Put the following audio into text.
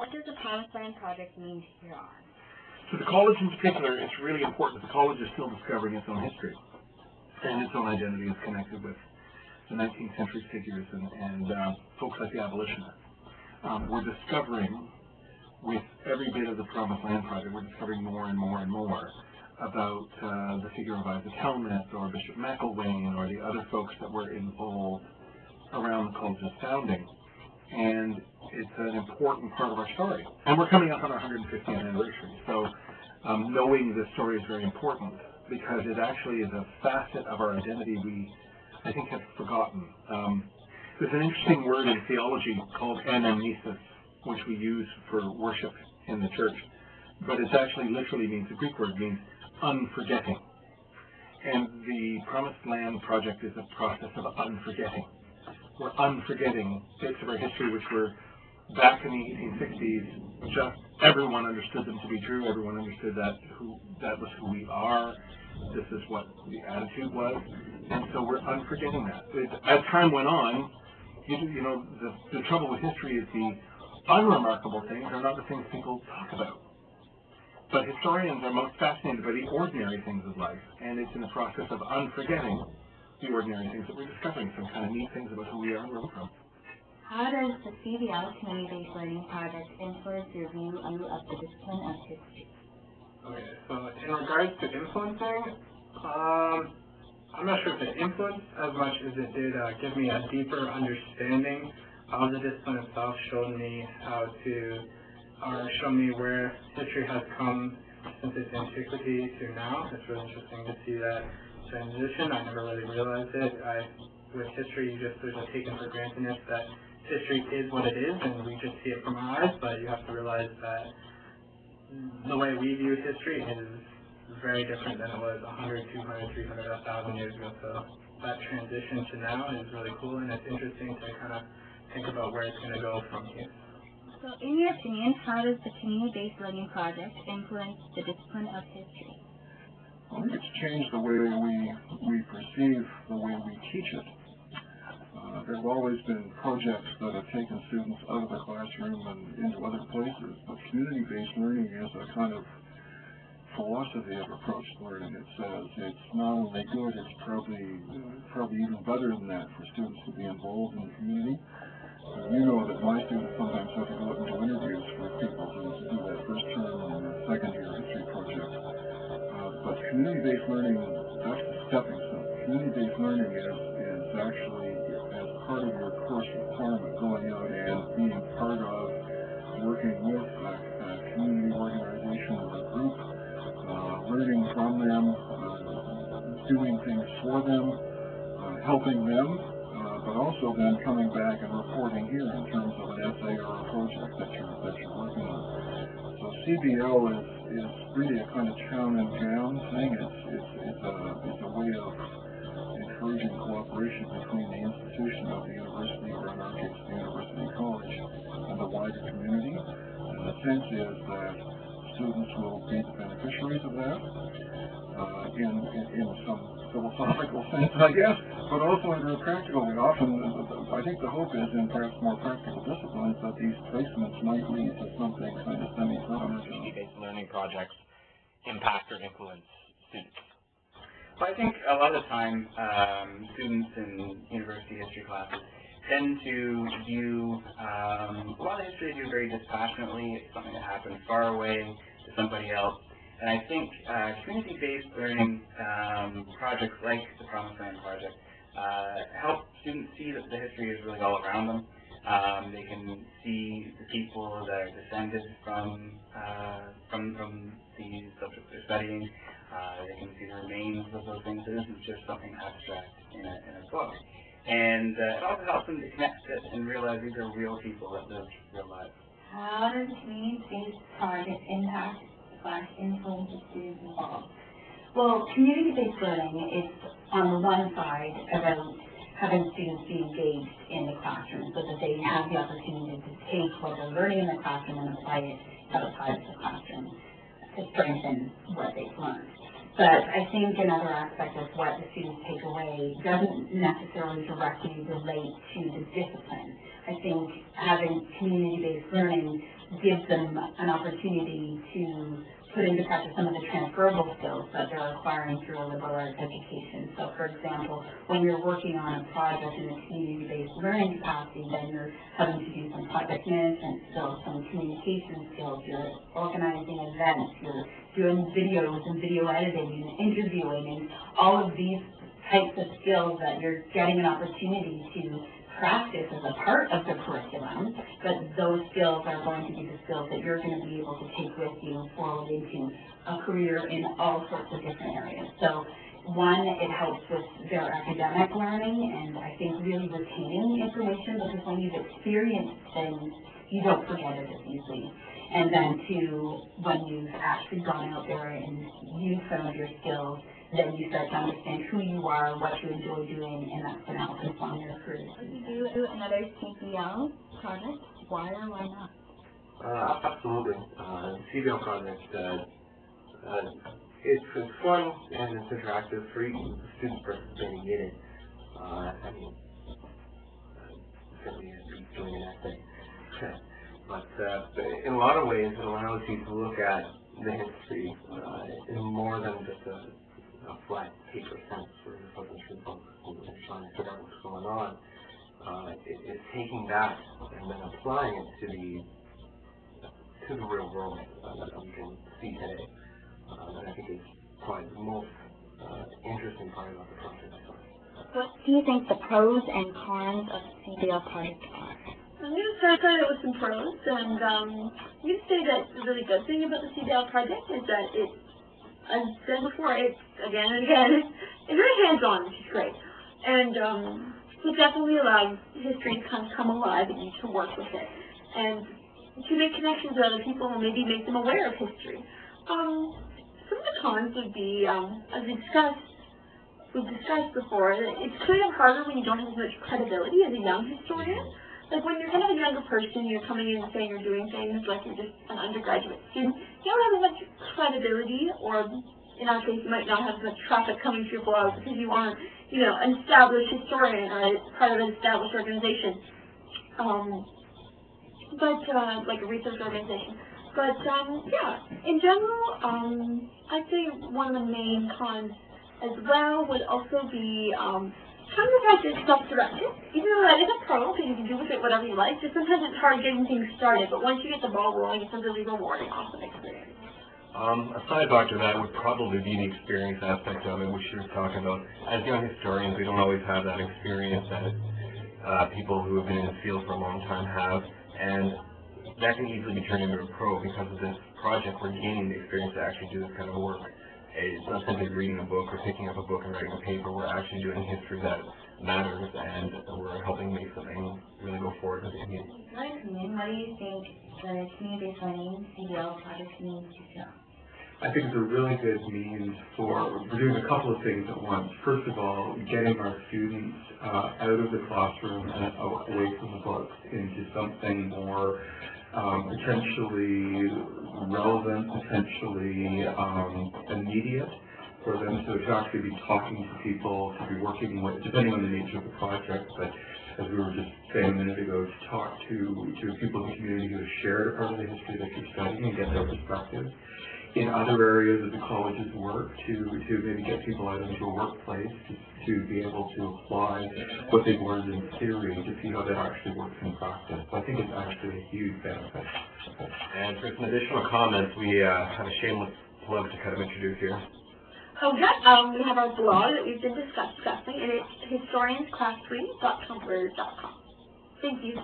What does the Promised Land Project mean to Huron? To the college in particular, it's really important that the college is still discovering its own history and its own identity is connected with the 19th century figures and folks like the abolitionists. We're discovering, with every bit of the Promised Land Project, we're discovering more and more and more about the figure of Isaac Helmuth or Bishop McIlwain or the other folks that were involved around the college's founding. And it's an important part of our story. And we're coming up on our 150th anniversary, so knowing this story is very important because it actually is a facet of our identity we, I think, have forgotten. There's an interesting word in theology called anamnesis, which we use for worship in the church, but it actually literally means, the Greek word means unforgetting. And the Promised Land Project is a process of unforgetting. We're unforgetting bits of our history which were back in the 1860s, just everyone understood them to be true, everyone understood that was who we are, this is what the attitude was, and so we're unforgetting that. As time went on, you know, the trouble with history is the unremarkable things are not the things people talk about. But historians are most fascinated by the ordinary things of life, and it's in the process of unforgetting the ordinary things that we're discovering, some kind of neat things about who we are and where we're from. How does the CBL Community-Based Learning Project influence your view of the discipline of history? Okay, so in regards to influencing, I'm not sure if it influenced as much as it did give me a deeper understanding of the discipline itself, showed me where history has come since its antiquity to now. It's really interesting to see that transition. I never really realized it. With history, there's a taken for grantedness that history is what it is, and we just see it from our eyes, but you have to realize that the way we view history is very different than it was 100, 200, 300, 1,000 years ago. So that transition to now is really cool, and it's interesting to kind of think about where it's going to go from here. So in your opinion, how does the Community-Based Learning Project influence the discipline of history? I think it's changed the way we perceive the way we teach it. There have always been projects that have taken students out of the classroom and into other places, but community-based learning is a kind of philosophy of approached learning. It says it's not only good, it's probably even better than that for students to be involved in the community. You know that my students sometimes have to go out and do interviews with people to do that first term and second year history project. But community-based learning, that's the stepping stone. Community-based learning is actually, as part of your course requirement, going out and being part of working with a community organization or a group, learning from them, doing things for them, helping them, but also then coming back and reporting here in terms of an essay or a project that you're working on. So CBL is really a kind of chown and gown thing. It's a way of encouraging cooperation between the institution of the university, or in our case the University College, and the wider community. And the sense is that students will be the beneficiaries of that in some philosophical sense, I guess, but also in a practical way. Often, I think the hope is in perhaps more practical disciplines that these placements might lead to something kind of semi-permanent. Community-based learning projects impact or influence students? Well, I think a lot of the time, students in university history classes tend to view a lot of history they do very dispassionately. It's something that happened far away to somebody else. And I think community-based learning projects like the Promised Land Project help students see that the history is really all around them. They can see the people that are descended from the subjects they're studying. They can see the remains of those things. It isn't just something abstract in a book. And it also helps them to connect it and realize these are real people that live real lives. How does the community-based project impact / influence the students involved? Well, community-based learning is, on the one side, about having students be engaged in the classroom so that they have the opportunity to take what they're learning in the classroom and apply it outside of the classroom to strengthen what they've learned. But I think another aspect of what the students take away doesn't necessarily directly relate to the discipline. I think having community-based learning gives them an opportunity to put into practice some of the transferable skills that they're acquiring through a liberal arts education. So, for example, when you're working on a project in a community-based learning capacity, then you're having to do some project management skills, some communication skills, you're organizing events, you're doing videos and video editing and interviewing, and all of these types of skills that you're getting an opportunity to practice as a part of the curriculum, but those skills are going to be the skills that you're going to be able to take with you forward into a career in all sorts of different areas. So one, it helps with their academic learning and I think really retaining information, because when you've experienced things, you don't forget it as easily. And then two, when you've actually gone out there and used some of your skills, then you start to understand who you are, what you enjoy doing, and that's going to help inform your career. You do another CBL project, why or why not? Absolutely. The CBL project, it's fun and it's interactive for each student participating in it. I mean, certainly it's doing an essay. But in a lot of ways, it allows you to look at the history in more than just a flat paper sense or a substantial book and trying to figure out what's going on. It's taking that and then applying it to the real world that we can see today. And I think it's probably the most interesting part about the project. What do you think the pros and cons of the CBL project are? I'm going to start out with some pros, and I'm going to say that the really good thing about the CBL project is that it, as I said before, it's again and again, it's very hands-on, which is great. And it definitely allows history to kind of come alive and you to work with it. And to make connections with other people and maybe make them aware of history. Some of the cons would be, as we've discussed before, that it's kind of harder when you don't have as much credibility as a young historian. Like when you're kind of a younger person, you're coming in and saying you're doing things like you're just an undergraduate student, you don't have as much credibility, or in our case, you might not have as much traffic coming to your blog because you aren't, you know, an established historian or part of an established organization, like a research organization. But yeah, in general, I'd say one of the main cons as well would also be kind of like it's self-directed. Even though that is a pro, because you can do with it whatever you like, just sometimes it's hard getting things started, but once you get the ball rolling, it's a really rewarding, awesome experience. A sidebar to that would probably be the experience aspect of it, which you were talking about. As young historians, we don't always have that experience that people who have been in the field for a long time have, and that can easily be turned into a pro because of this project. We're gaining the experience to actually do this kind of work. It's not simply reading a book or picking up a book and writing a paper. We're actually doing history that matters, and we're helping make something really go forward with the community. In my opinion, what do you think the community-based learning CBL project means to you? I think it's a really good means for doing a couple of things at once. First of all, getting our students out of the classroom and away from the books into something more potentially relevant, potentially immediate for them to actually be talking to people, to be working with, depending on the nature of the project. But as we were just saying a minute ago, to talk to people in the community who have shared a part of the history that you're studying and get their perspective. In other areas of the college's work, to maybe get people out into a workplace, to be able to apply what they've learned in theory, to see how that actually works in practice. So I think it's actually a huge benefit. And for some additional comments, we have a shameless plug to kind of introduce here. Okay, we have our blog that we've been discussing, and it's historiansclassroom.tumblr.com. Thank you.